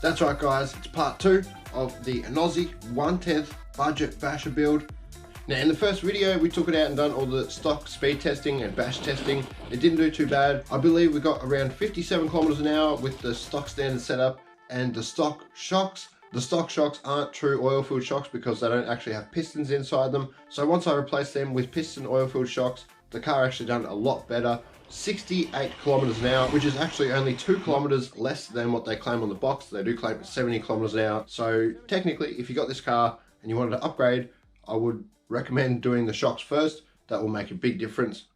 That's right guys, it's part 2 of the Enoze 1/10 budget basher build. Now in the first video we took it out and done all the stock speed testing and bash testing. It didn't do too bad. I believe we got around 57 kilometers an hour with the stock standard setup and the stock shocks. The stock shocks aren't true oil-filled shocks because they don't actually have pistons inside them. So once I replaced them with piston oil-filled shocks, the car actually done a lot better. 68 kilometers an hour, which is actually only 2 kilometers less than what they claim on the box. They do claim 70 kilometers an hour. So technically, if you got this car and you wanted to upgrade, I would recommend doing the shocks first. That will make a big difference.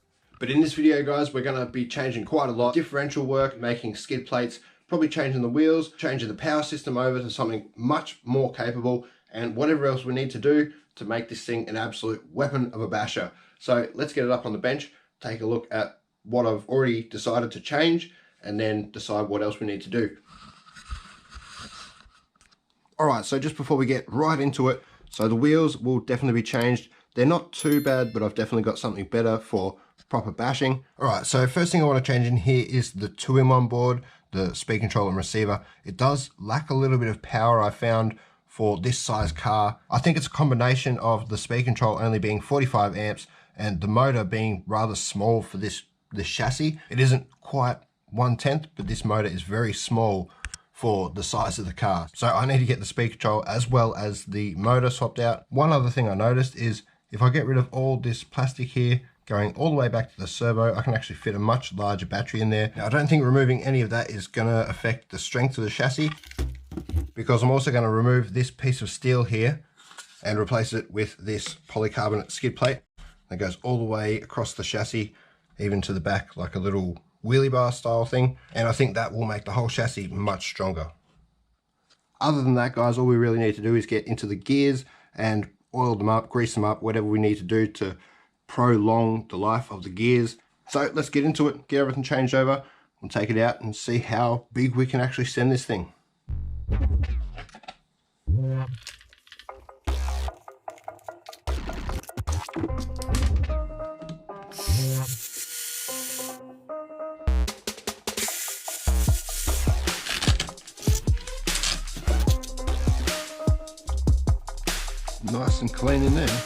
But in this video, guys, we're going to be changing quite a lot. Differential work, making skid plates, probably changing the wheels, changing the power system over to something much more capable, and whatever else we need to do to make this thing an absolute weapon of a basher. So let's get it up on the bench, take a look at what I've already decided to change, and then decide what else we need to do. Alright, so just before we get right into it, so the wheels will definitely be changed. They're not too bad, but I've definitely got something better for proper bashing. Alright, so first thing I want to change in here is the 2-in-1 board, the speed control and receiver. It does lack a little bit of power, I found, for this size car. I think it's a combination of the speed control only being 45 amps and the motor being rather small for this chassis. It isn't quite 1/10, but this motor is very small for the size of the car. So I need to get the speed control as well as the motor swapped out. One other thing I noticed is if I get rid of all this plastic here, going all the way back to the servo, I can actually fit a much larger battery in there. Now, I don't think removing any of that is gonna affect the strength of the chassis, because I'm also gonna remove this piece of steel here and replace it with this polycarbonate skid plate that goes all the way across the chassis, even to the back, like a little wheelie bar style thing. And I think that will make the whole chassis much stronger. Other than that, guys, all we really need to do is get into the gears and oil them up, grease them up, whatever we need to do to prolong the life of the gears. So let's get into it, get everything changed over, and take it out and see how big we can actually send this thing. Nice and clean in there.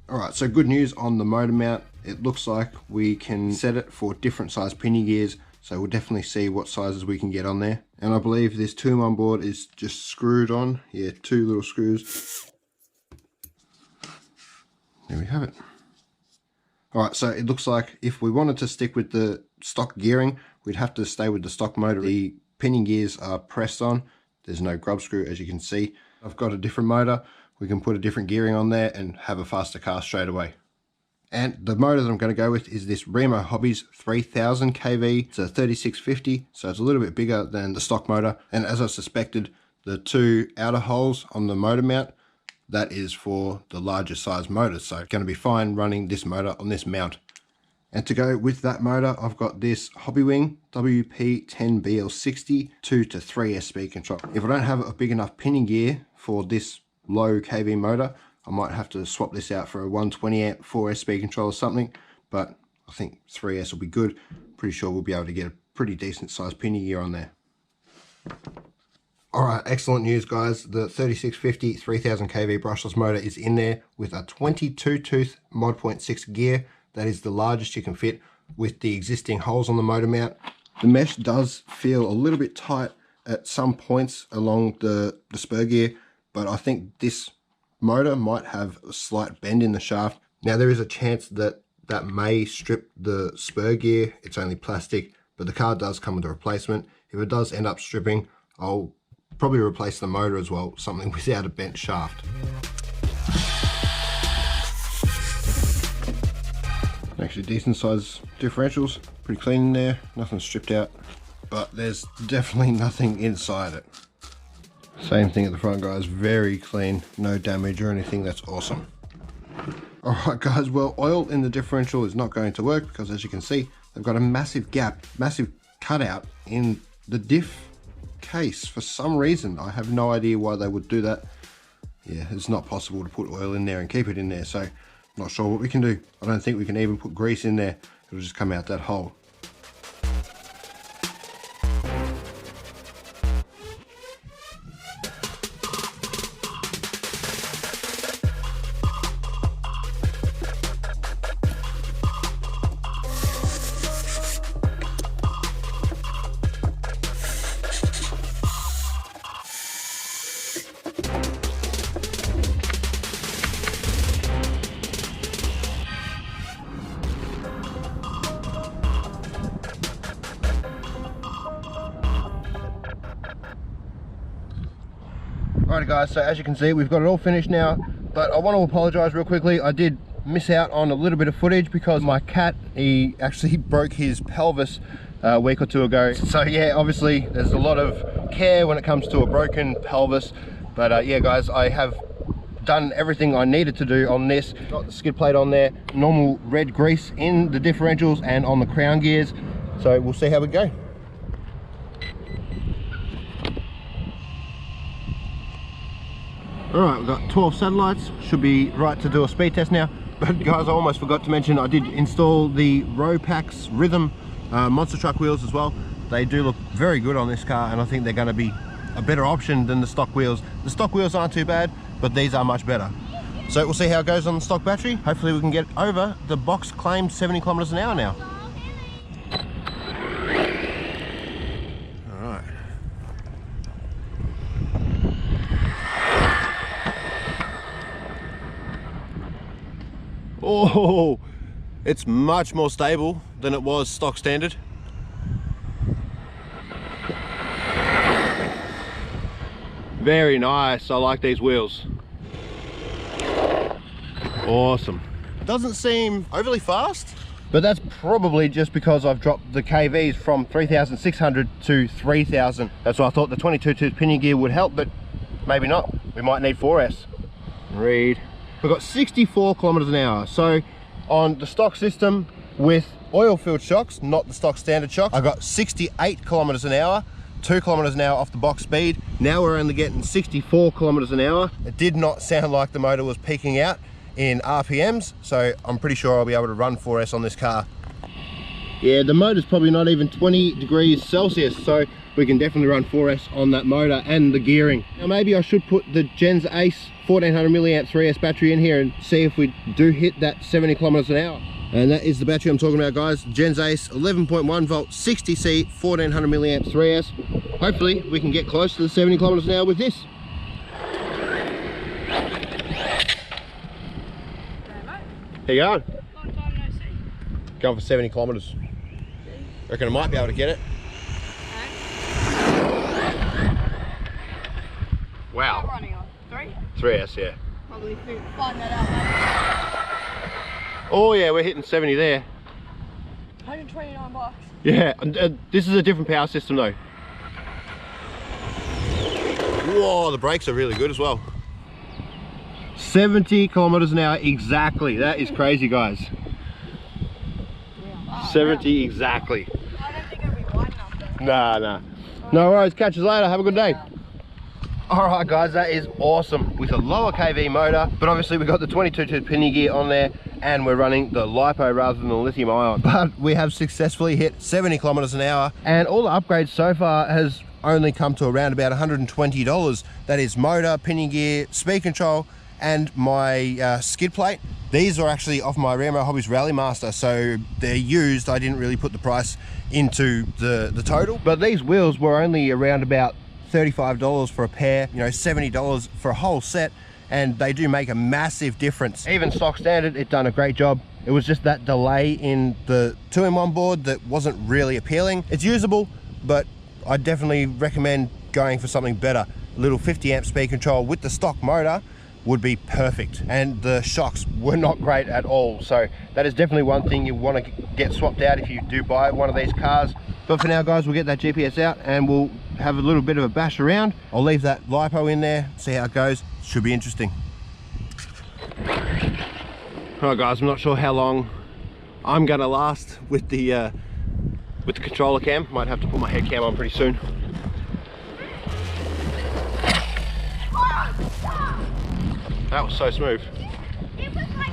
Alright, so good news on the motor mount. It looks like we can set it for different size pinion gears, so we'll definitely see what sizes we can get on there. And I believe this 2-in-1 board is just screwed on. Yeah, 2 little screws. There we have it. Alright, so it looks like if we wanted to stick with the stock gearing, we'd have to stay with the stock motor. The pinion gears are pressed on. There's no grub screw, as you can see. I've got a different motor. We can put a different gearing on there and have a faster car straight away. And the motor that I'm going to go with is this Remo Hobbies 3000 kV. It's a 3650, so it's a little bit bigger than the stock motor. And as I suspected, the 2 outer holes on the motor mount, that is for the larger size motors. So it's going to be fine running this motor on this mount. And to go with that motor, I've got this Hobbywing WP10BL60 2 to 3S speed control. If I don't have a big enough pinion gear for this low kV motor, I might have to swap this out for a 120 amp 4S speed control or something, but I think 3S will be good. Pretty sure we'll be able to get a pretty decent sized pinion gear on there. Alright, excellent news, guys. The 3650 3000 kV brushless motor is in there with a 22 tooth Mod. 6 gear. That is the largest you can fit with the existing holes on the motor mount. The mesh does feel a little bit tight at some points along the spur gear, but I think this motor might have a slight bend in the shaft. Now there is a chance that that may strip the spur gear. It's only plastic, but the car does come with a replacement. If it does end up stripping, I'll probably replace the motor as well, something without a bent shaft. Actually decent size differentials, pretty clean in there, nothing stripped out, but there's definitely nothing inside it. Same thing at the front, guys, very clean, no damage or anything. That's awesome. Alright guys, well, oil in the differential is not going to work because, as you can see, they've got a massive gap, massive cutout in the diff case for some reason. I have no idea why they would do that. Yeah, it's not possible to put oil in there and keep it in there, so not sure what we can do. I don't think we can even put grease in there It'll just come out that hole. Alright guys, so as you can see, we've got it all finished now, but I want to apologise real quickly. I did miss out on a little bit of footage because my cat, he actually broke his pelvis a week or two ago. So yeah, obviously there's a lot of care when it comes to a broken pelvis, but yeah guys, I have done everything I needed to do on this. Got the skid plate on there, normal red grease in the differentials and on the crown gears, so we'll see how we go. Alright, we've got 12 satellites, should be right to do a speed test now. But guys, I almost forgot to mention, I did install the Roapex Rhythm monster truck wheels as well. They do look very good on this car, and I think they're going to be a better option than the stock wheels. The stock wheels aren't too bad, but these are much better. So we'll see how it goes on the stock battery. Hopefully we can get over the box claimed 70 kilometers an hour now. Oh, it's much more stable than it was stock standard. Very nice, I like these wheels. Awesome. Doesn't seem overly fast, but that's probably just because I've dropped the KVs from 3,600 to 3,000. That's why I thought the 22 tooth pinion gear would help, but maybe not. We might need 4S. Read. We've got 64 kilometers an hour. So on the stock system with oil filled shocks, not the stock standard shocks, I got 68 kilometers an hour, 2 kilometers an hour off the box speed. Now we're only getting 64 kilometers an hour. It did not sound like the motor was peaking out in RPMs, so I'm pretty sure I'll be able to run 4S on this car. Yeah, the motor's probably not even 20 degrees Celsius, so we can definitely run 4S on that motor and the gearing. Now maybe I should put the Enoze Ace 1400 milliamp 3S battery in here and see if we do hit that 70 kilometers an hour. And that is the battery I'm talking about, guys. Enoze Ace 11.1 volt 60C 1400 milliamp 3S. Hopefully we can get close to the 70 kilometers an hour with this. How you going? Long time no see. Going for 70 kilometers. Reckon I might be able to get it. Wow. What running on? 3S, yeah. Probably find that out later. Oh yeah, we're hitting 70 there. 129 bucks. Yeah, this is a different power system though. Whoa, the brakes are really good as well. 70 kilometers an hour exactly. That is crazy, guys. Yeah. 70 exactly. I don't think it'll be wide enough though. Nah. No worries, catch us later. Have a good day. Alright guys, that is awesome with a lower KV motor, but obviously we've got the 22 tooth pinion gear on there and we're running the LiPo rather than the lithium ion. But we have successfully hit 70 kilometers an hour, and all the upgrades so far has only come to around about $120. That is motor, pinion gear, speed control, and my skid plate. These are actually off my Rambo Hobbies Rally Master, so they're used. I didn't really put the price into the total, but these wheels were only around about $35 for a pair, you know, $70 for a whole set, and they do make a massive difference. Even stock standard, it done a great job. It was just that delay in the 2-in-1 board that wasn't really appealing. It's usable, but I definitely recommend going for something better. A little 50 amp speed control with the stock motor would be perfect, and the shocks were not great at all. So that is definitely one thing you want to get swapped out if you do buy one of these cars. But for now guys, we'll get that GPS out and we'll have a little bit of a bash around. I'll leave that LiPo in there, see how it goes. Should be interesting. Alright guys, I'm not sure how long I'm gonna last with the controller cam. Might have to put my head cam on pretty soon. That was so smooth. It was like,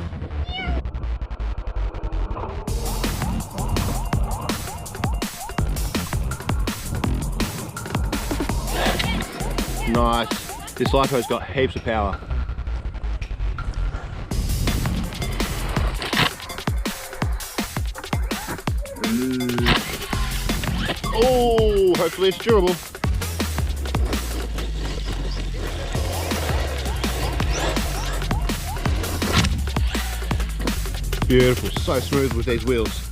Nice. This lipo's got heaps of power. Oh, hopefully it's durable. Beautiful, so smooth with these wheels.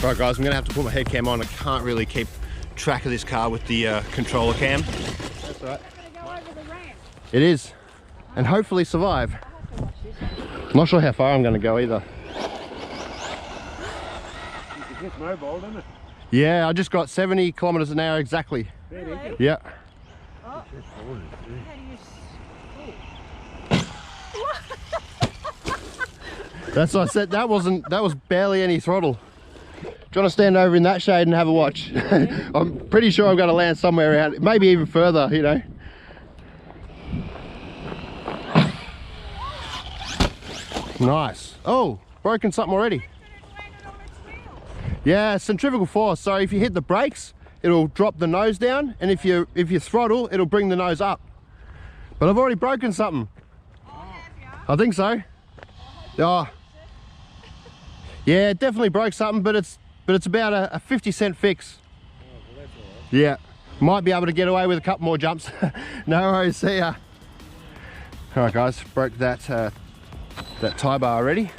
Right guys, I'm gonna have to put my head cam on. I can't really keep track of this car with the controller cam. That's all right. It is, and hopefully survive. Not sure how far I'm gonna go either. It's mobile, isn't it? Yeah, I just got 70 kilometers an hour exactly. Really? Yeah. Oh. That's what I said. That was barely any throttle. Do you want to stand over in that shade and have a watch? Yeah. I'm pretty sure I'm going to land somewhere around, maybe even further, you know. Nice. Oh, broken something already. Yeah, centrifugal force. So if you hit the brakes, it'll drop the nose down, and if you throttle, it'll bring the nose up. But I've already broken something. I think so. Oh. Yeah, it definitely broke something, but it's about a 50-cent fix. Oh, well, that's all right. Yeah, might be able to get away with a couple more jumps. No worries, see ya. All right, guys, broke that tie bar already.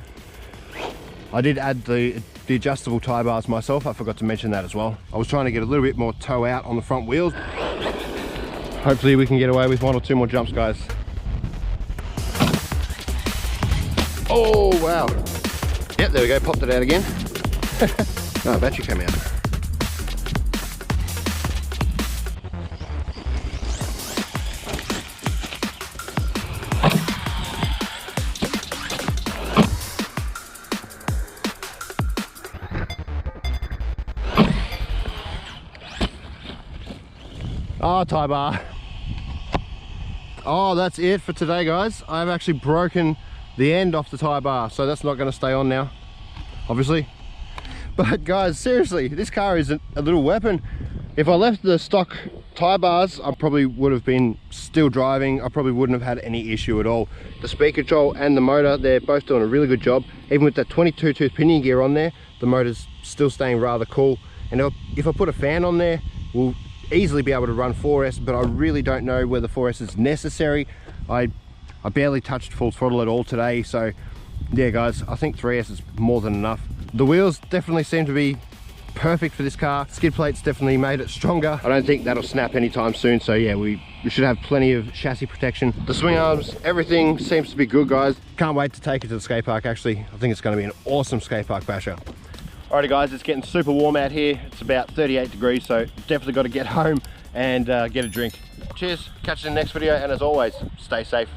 I did add the adjustable tie bars myself. I forgot to mention that as well. I was trying to get a little bit more toe out on the front wheels. Hopefully we can get away with 1 or 2 more jumps, guys. Oh, wow. Yep, there we go, popped it out again. Oh, battery came out. Oh, tie bar. Oh, that's it for today, guys. I've actually broken the end off the tie bar, so that's not going to stay on now, obviously. But guys, seriously, this car is a little weapon. If I left the stock tie bars, I probably would have been still driving. I probably wouldn't have had any issue at all. The speed control and the motor, they're both doing a really good job. Even with that 22 tooth pinion gear on there, the motor's still staying rather cool. And if I put a fan on there, we'll easily be able to run 4S, but I really don't know whether 4S is necessary. I barely touched full throttle at all today, so yeah guys, I think 3S is more than enough. The wheels definitely seem to be perfect for this car. Skid plates definitely made it stronger. I don't think that'll snap anytime soon, so yeah, we should have plenty of chassis protection. The swing arms, everything seems to be good, guys. Can't wait to take it to the skate park. Actually, I think it's going to be an awesome skate park basher. Alrighty guys, it's getting super warm out here. It's about 38 degrees, so definitely got to get home and get a drink. Cheers, catch you in the next video, and as always, stay safe.